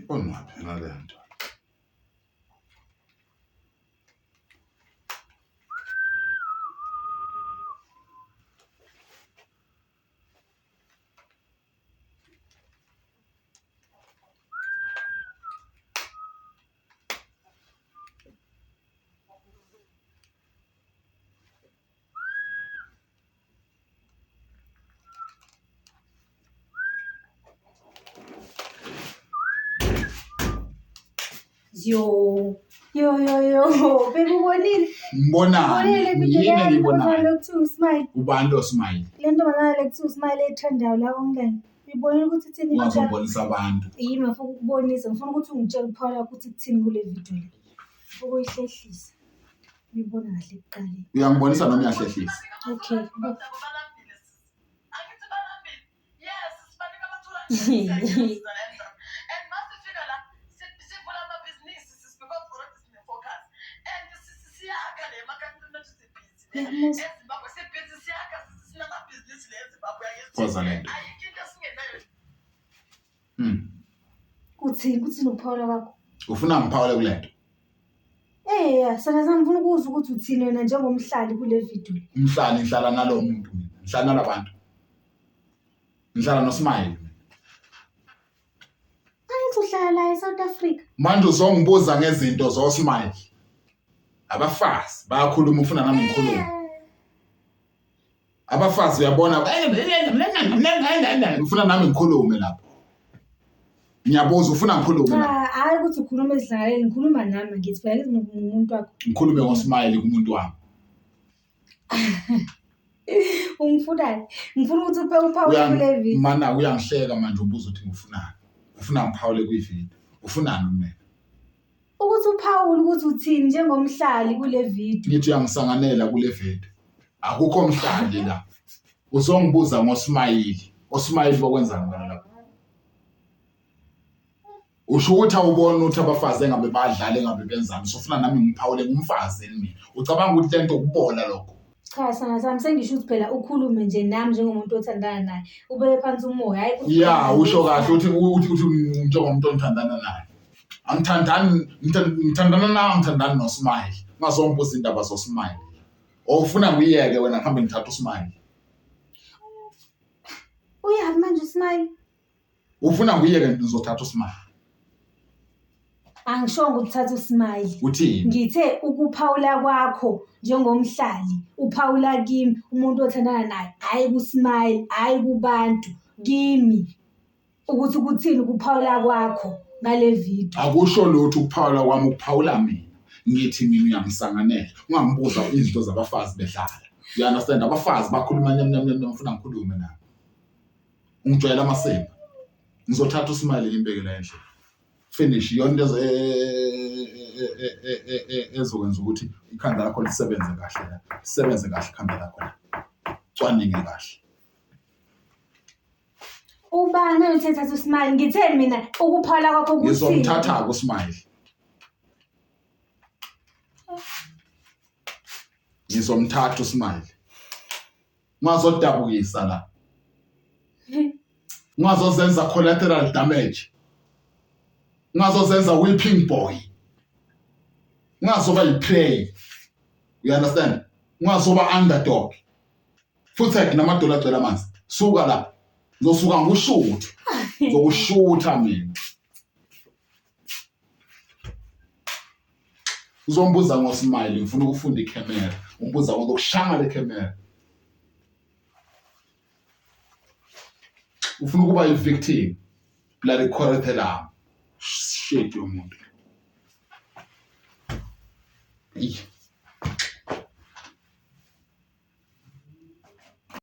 Onwaphi ngale nto? Yo, bekubonile. Ngibonani? Yini engiyibonayo? Lokuthiwa Smile. Ubani lo Smile? Le ntombazana lekuthiwa Smile ethandayo la online. Ngibonile ukuthi ithini Ungazobonisa abantu. Yimi ngifuna ukubonisa. Ngifuna ukuthi ungitshele uPaula ukuthi kuthini kule video le. Ukuyihlehlisa. Ngibona kahle ekuqaleni. Uyangibonisa noma uyahlehlisa? Okay. Phoza lento. Kuthini uPaula wakho? Ufuna ngiphawule kulento? Sana sami ngifuna ukuzwa ukuthi uthini wena njengomhlali kule video. Umhlali ngihlala nalo muntu mina. Ngihlala nalabantu. Ngihlala noSmile. Angithi uhlala la eSouth Africa. Manje uzongibuza ngezinto zoSmile. Abafazi bayakhuluma ufuna nami ngikhulume. Abafazi uyabona ufuna nami ngikhulume lapho. Ngiyabuza ufuna ngikhulume lapho. Hayi ukuthi ukhuluma ezidlangaleni ngikhuluma nami ngithi phela umuntu wakho. Ngikhulume ngoSmile kumuntu wami. Ungifuna ukuthi uPaula kule video. Mana uyangihleka manje ubuza ukuthi ngifunani. Ufuna ngiphawule kwivideo. Ufunani mina? Ukuthi uPaula ukuthi uthini njengomhlali kule video. Ngithi uyangisanganela kule video. Akukho umhlali la. Uzongibuza ngoSmile. OSmile bokwenzani ngana lapho? Usho ukuthi awubona ukuthi abafazi engabe badlala engabe benzani. Sofuna nami ngiphawule ngumfazi mina. Ucabanga ukuthi lento kubola lokho? Cha sana sami sengisho ukuthi phela ukhulume nje nami njengomuntu othandana naye. Ubeke phansi umoya hayi ukuthi usho kahle uthi njengomuntu othandana naye. Ngithandana nawe ngithandana noSmile. Ungazongibuza indaba zoSmile. Ufuna ngiyeke wena ngihambe ngithatha uSmile. Uyazi manje uSmile? Ufuna ngiyeke ngizothatha uSmile. Angishongo ukuthatha uSmile. Uthini? Ngithe ukuphawula kwakho njengomhlali, uphawula kimi umuntu othandana naye, hayi kuSmile, hayi kubantu, kimi. Ukuthi kuthini ukuphawula kwakho ngale video. Akusho lutho ukuphawula kwami ukuphawula mina. Ngithi mina uyangisanganela. Ungangibuza izinto zabafazi bedlala. You understand? Abafazi bakhuluma nyam ufuna ngikhulume nabo. Ungijwayela amasemba. Ngizothatha uSmile ngimbekela endle. Finish yonke ezokwenza ukuthi ikhanda lakho lisebenze kahle la. Lisebenze kahle ikhanda lakho la. Cwaninge kahle. Ubani uthetha uSmile? Ngitheni mina ukuphawula kwakho kuthini? Ngizomthatha kuSmile. Ngizomthatha uSmile. Ungazodabukisa la. Ungazozenza collateral damage. Ungazozenza whipping boy. Ungazoba yiprey. You understand? Ungazoba underdog. Futhi namadolo agcwele amanzi. Suka la. Ngizosuka ngikushuthe. Ngizokushutha mina. Uzombuza ngoSmile ngifuna ukufunda iCamera. Umbuza ngokushanga leCamera. Ufuna ukuba yivictim. Bloody collateral. Shit yomuntu.